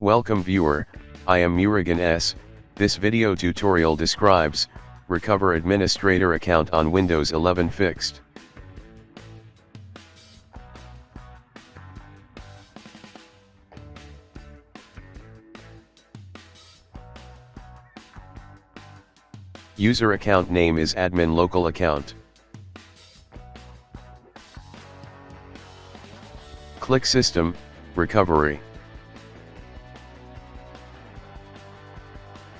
Welcome viewer, I am Murugan S. This video tutorial describes, recover administrator account on Windows 11 fixed. User account name is admin local account. Click System, Recovery.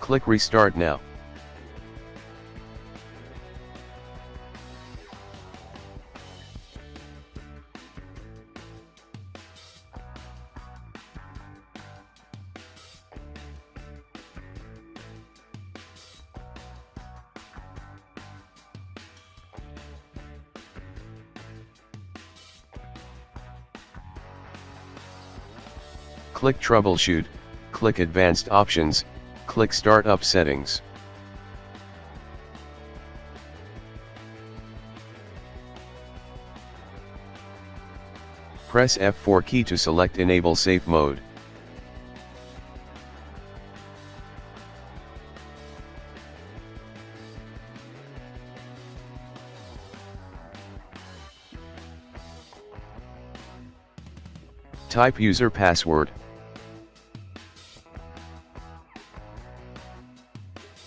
Click Restart now. Click Troubleshoot, click Advanced Options, click Startup Settings. Press F4 key to select Enable Safe Mode. Type user password.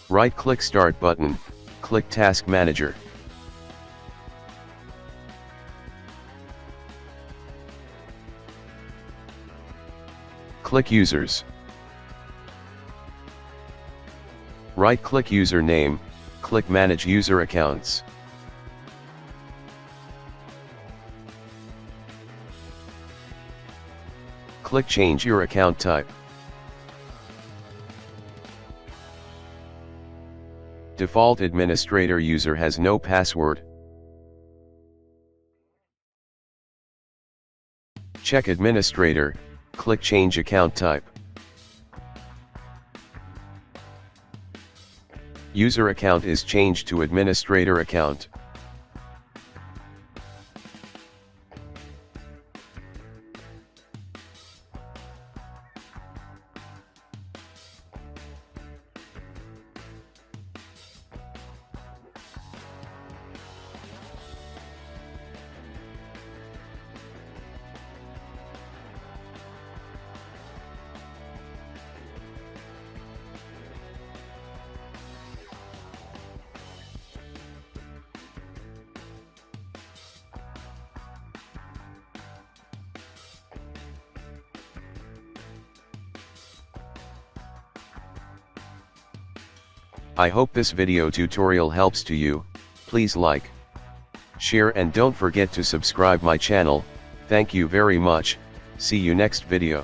Right-click Start button, click Task Manager. Click Users. Right-click Username, click Manage User Accounts. Click Change your account type. Default administrator user has no password. Check administrator, click Change account type. User account is changed to administrator account. I hope this video tutorial helps to you. Please like, share and don't forget to subscribe my channel. Thank you very much. See you next video.